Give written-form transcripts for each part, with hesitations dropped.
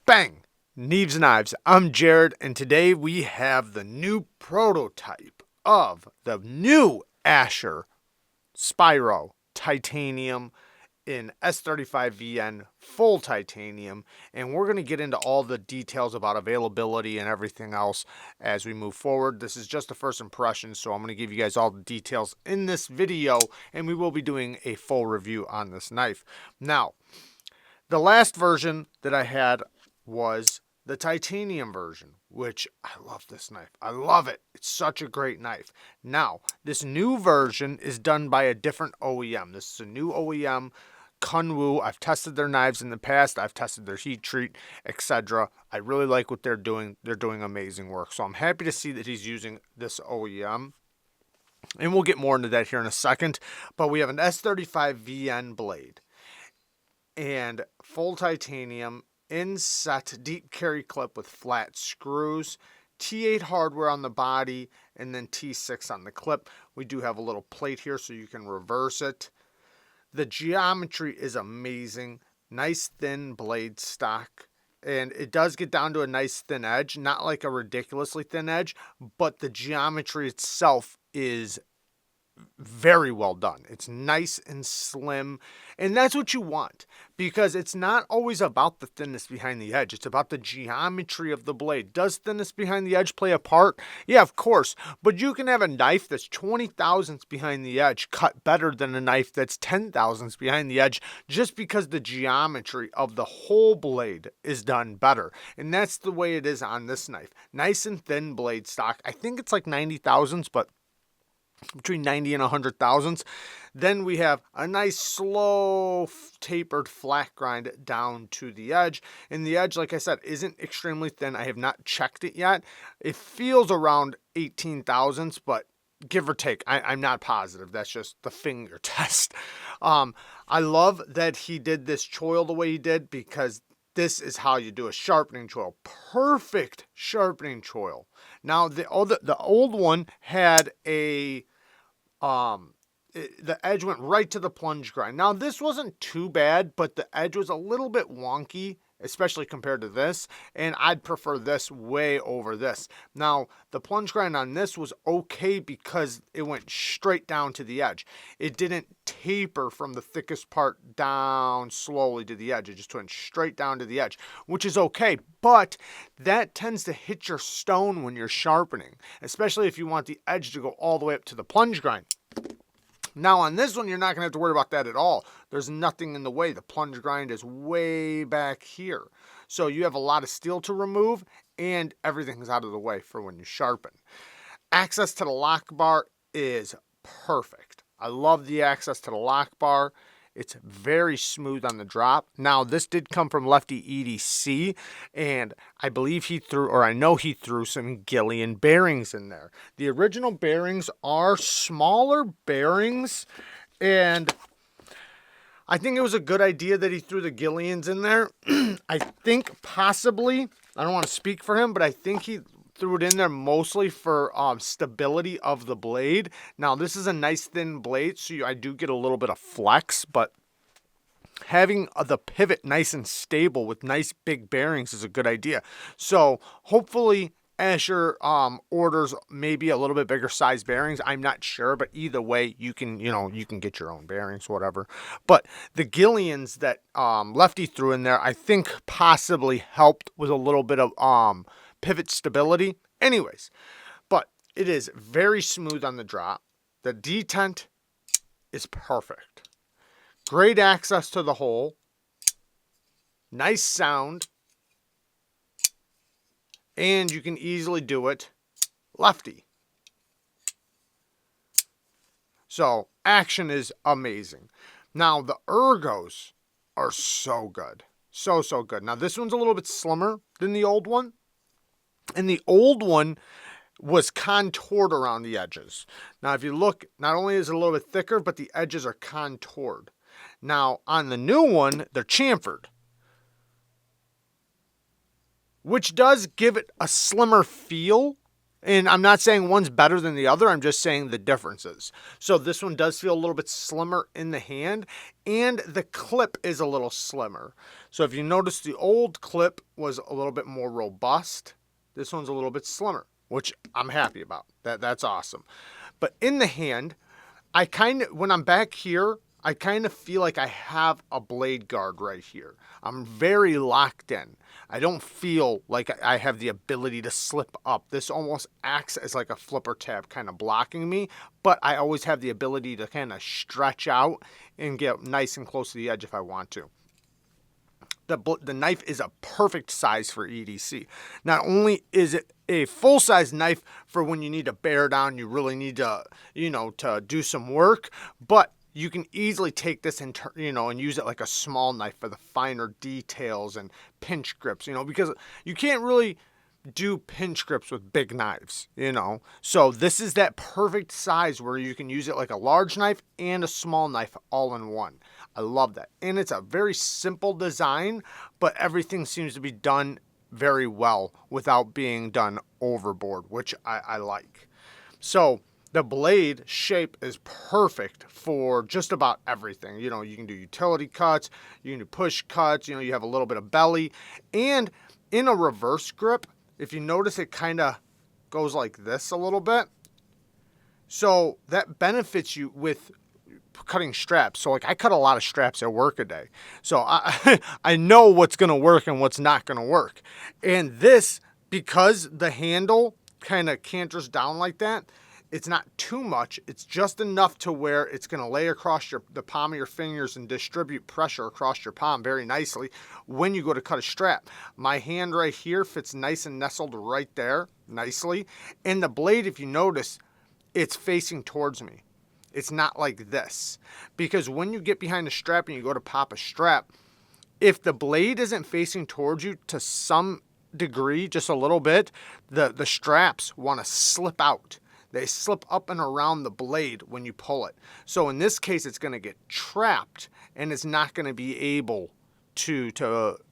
Bang! Neeves Knives. I'm Jared, and today we have the new prototype of the new Asher Spiro titanium in S35VN full titanium, and we're going to get into all the details about availability and everything else as we move forward. This is just a first impression, so I'm going to give you guys all the details in this video, and we will be doing a full review on this knife. Now, the last version that I had was the titanium version, which I love this knife. I love it. It's such a great knife. Now, this new version is done by a different OEM. This is a new OEM, Kunwu. I've tested their knives in the past. I've tested their heat treat, etc. I really like what they're doing. They're doing amazing work. So I'm happy to see that he's using this OEM. And we'll get more into that here in a second. But we have an S35VN blade and full titanium inset deep carry clip with flat screws, T8 hardware on the body, and then T6 on the clip. We do have a little plate here so you can reverse it. The geometry is amazing. Nice thin blade stock. And it does get down to a nice thin edge, not like a ridiculously thin edge, but the geometry itself is very well done. It's nice and slim, and that's what you want, because it's not always about the thinness behind the edge. It's about the geometry of the blade. Does thinness behind the edge play a part? Yeah, of course, but you can have a knife that's 20 thousandths behind the edge cut better than a knife that's 10 thousandths behind the edge, just because the geometry of the whole blade is done better. And that's the way it is on this knife. Nice and thin blade stock. I think it's like 90 thousandths, but between 90 and 100 thousandths. Then we have a nice slow tapered flat grind down to the edge. And the edge, like I said, isn't extremely thin. I have not checked it yet. It feels around 18 thousandths, but give or take, I'm not positive. That's just the finger test. I love that he did this choil the way he did, because this is how you do a sharpening choil. Perfect sharpening choil. Now, the old one had a the edge went right to the plunge grind. Now, this wasn't too bad, but the edge was a little bit wonky, especially compared to this, and I'd prefer this way over this. Now, the plunge grind on this was okay because it went straight down to the edge. It didn't taper from the thickest part down slowly to the edge. It just went straight down to the edge, which is okay, but that tends to hit your stone when you're sharpening, especially if you want the edge to go all the way up to the plunge grind. Now, on this one, you're not going to have to worry about that at all. There's nothing in the way. The plunge grind is way back here. So you have a lot of steel to remove, and everything's out of the way for when you sharpen. Access to the lock bar is perfect. I love the access to the lock bar. It's very smooth on the drop. Now, this did come from Lefty EDC, and I believe he threw, or I know he threw, some Gillian bearings in there. The original bearings are smaller bearings, and I think it was a good idea that he threw the Gillians in there. I think possibly, I don't want to speak for him, but I think he threw it in there mostly for stability of the blade. Now, this is a nice thin blade, so I do get a little bit of flex, but having the pivot nice and stable with nice big bearings is a good idea. So hopefully Asher orders maybe a little bit bigger size bearings. I'm not sure, but either way, you can get your own bearings, whatever. But the Gillians that Lefty threw in there, I think possibly helped with a little bit of pivot stability. Anyways, but it is very smooth on the drop. The detent is perfect. Great access to the hole. Nice sound. And you can easily do it lefty. So, action is amazing. Now, the ergos are so good. So good. Now, this one's a little bit slimmer than the old one. And the old one was contoured around the edges. Now, if you look, not only is it a little bit thicker, but the edges are contoured. Now, on the new one, they're chamfered, which does give it a slimmer feel And I'm not saying one's better than the other. I'm just saying the differences. So this one does feel a little bit slimmer in the hand, and the clip is a little slimmer. So if you notice, the old clip was a little bit more robust. This one's a little bit slimmer, which I'm happy about. That's awesome. But in the hand, when I'm back here, I kind of feel like I have a blade guard right here. I'm very locked in. I don't feel like I have the ability to slip up. This almost acts as like a flipper tab kind of blocking me, but I always have the ability to kind of stretch out and get nice and close to the edge if I want to. The knife is a perfect size for EDC. Not only is it a full-size knife for when you need to bear down, you really need to, to do some work, but you can easily take this and, and use it like a small knife for the finer details and pinch grips, because you can't really do pinch grips with big knives, So this is that perfect size where you can use it like a large knife and a small knife all in one. I love that. And it's a very simple design, but everything seems to be done very well without being done overboard, which I like. So the blade shape is perfect for just about everything. You can do utility cuts, you can do push cuts, you have a little bit of belly. And in a reverse grip, if you notice, it kind of goes like this a little bit. So that benefits you with cutting straps. So like I cut a lot of straps at work a day. So I know what's going to work and what's not going to work. And this, because the handle kind of canters down like that, it's not too much. It's just enough to where it's going to lay across the palm of your fingers and distribute pressure across your palm very nicely when you go to cut a strap. My hand right here fits nice and nestled right there nicely. And the blade, if you notice, it's facing towards me. It's not like this. Because when you get behind the strap and you go to pop a strap, if the blade isn't facing towards you to some degree, just a little bit, the straps want to slip out. They slip up and around the blade when you pull it. So in this case, it's going to get trapped and it's not going to be able to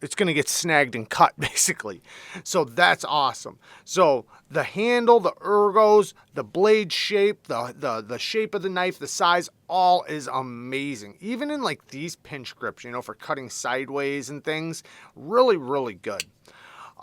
it's going to get snagged and cut basically. So that's awesome. So the handle, the ergos, the blade shape, the shape of the knife, the size, all is amazing. Even in like these pinch grips, for cutting sideways and things, really, really good.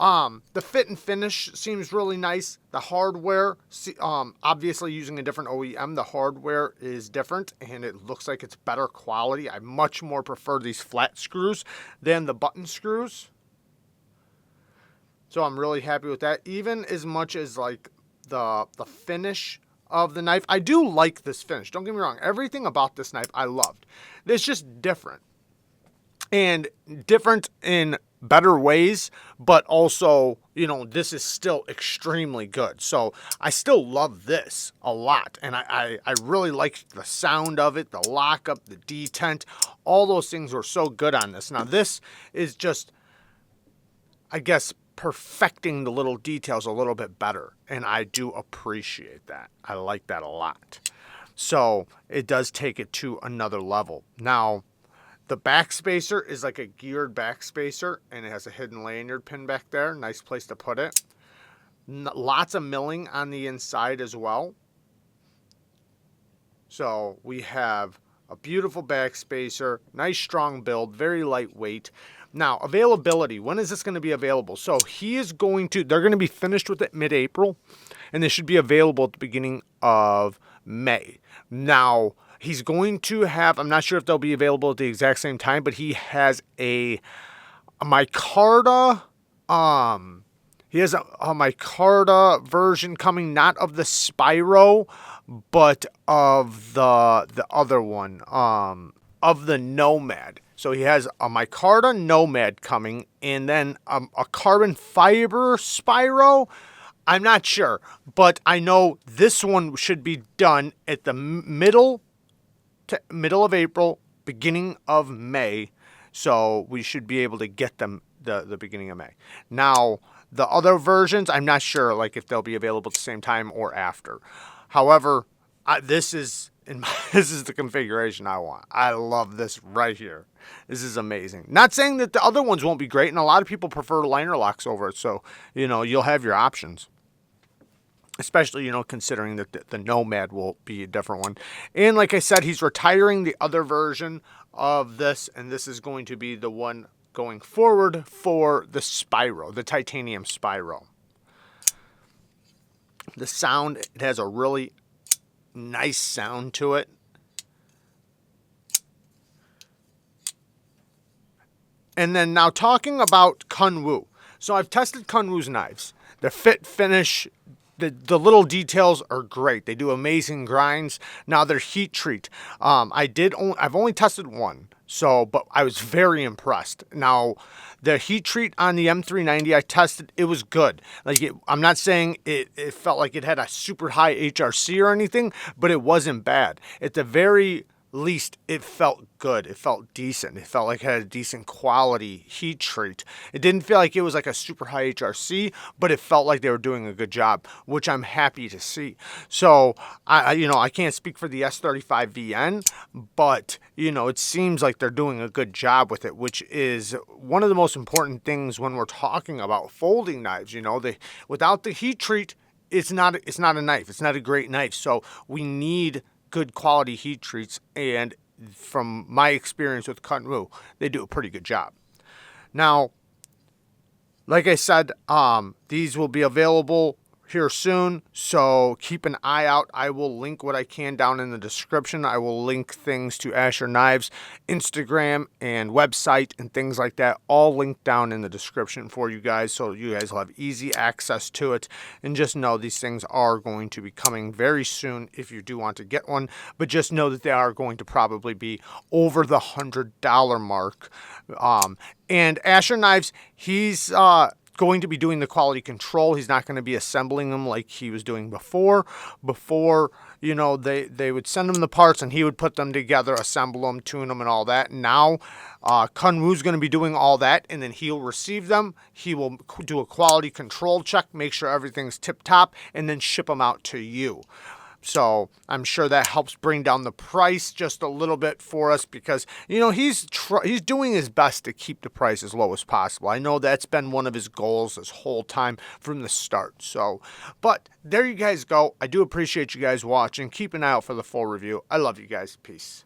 The fit and finish seems really nice. The hardware, obviously using a different OEM, the hardware is different and it looks like it's better quality. I much more prefer these flat screws than the button screws. So I'm really happy with that. Even as much as like the finish of the knife, I do like this finish. Don't get me wrong. Everything about this knife I loved. It's just different. And different in better ways, but also, this is still extremely good. So I still love this a lot. And I really like the sound of it, the lockup, the detent, all those things were so good on this. Now this is just, I guess, perfecting the little details a little bit better. And I do appreciate that. I like that a lot. So it does take it to another level. Now, the back spacer is like a geared back spacer, and it has a hidden lanyard pin back there. Nice place to put it. Lots of milling on the inside as well. So we have a beautiful back spacer, nice strong build, very lightweight. Now, availability. When is this going to be available? So they're going to be finished with it mid-April, and they should be available at the beginning of May. Now, he's going to have, I'm not sure if they'll be available at the exact same time, but he has a micarta, he has a micarta version coming, not of the Spiro, but of the other one, of the Nomad. So he has a micarta Nomad coming, and then a carbon fiber Spiro. I'm not sure, but I know this one should be done at the middle of April, beginning of May. So we should be able to get them the beginning of May. Now, the other versions, I'm not sure like if they'll be available at the same time or after. However, this is the configuration I want. I love this right here. This is amazing. Not saying that the other ones won't be great, and a lot of people prefer liner locks over it. So, you'll have your options. especially, you know, considering that the Nomad will be a different one. And like I said, he's retiring the other version of this, and this is going to be the one going forward for the Spiro, the titanium Spiro. The sound, it has a really nice sound to it. And then now talking about Kunwu. So I've tested Kunwu's knives. The fit, finish, the little details are great. They do amazing grinds. Now their heat treat. I've only tested one. But I was very impressed. Now, the heat treat on the M390 I tested, it was good. I'm not saying it felt like it had a super high HRC or anything, but it wasn't bad. At the very least, it felt good. It felt decent. It felt like it had a decent quality heat treat. It didn't feel like it was like a super high HRC, but it felt like they were doing a good job, which I'm happy to see. So I can't speak for the S35VN, but it seems like they're doing a good job with it, which is one of the most important things when we're talking about folding knives. Without the heat treat, it's not a knife. It's not a great knife. So we need good quality heat treats, and from my experience with Kunwu, they do a pretty good job. Now, like I said, these will be available here soon, so keep an eye out. I will link what I can down in the description. I will link things to Asher Knives, Instagram, and website, and things like that, all linked down in the description for you guys, so you guys will have easy access to it. And just know these things are going to be coming very soon if you do want to get one, but just know that they are going to probably be over the $100 mark. And Asher Knives, he's going to be doing the quality control. He's not going to be assembling them like he was doing before. They would send him the parts and he would put them together, assemble them, tune them, and all that. Now, Kunwu's going to be doing all that, and then he'll receive them. He will do a quality control check, make sure everything's tip-top, and then ship them out to you. So I'm sure that helps bring down the price just a little bit for us, because he's doing his best to keep the price as low as possible. I know that's been one of his goals this whole time from the start. But there you guys go. I do appreciate you guys watching. Keep an eye out for the full review. I love you guys. Peace.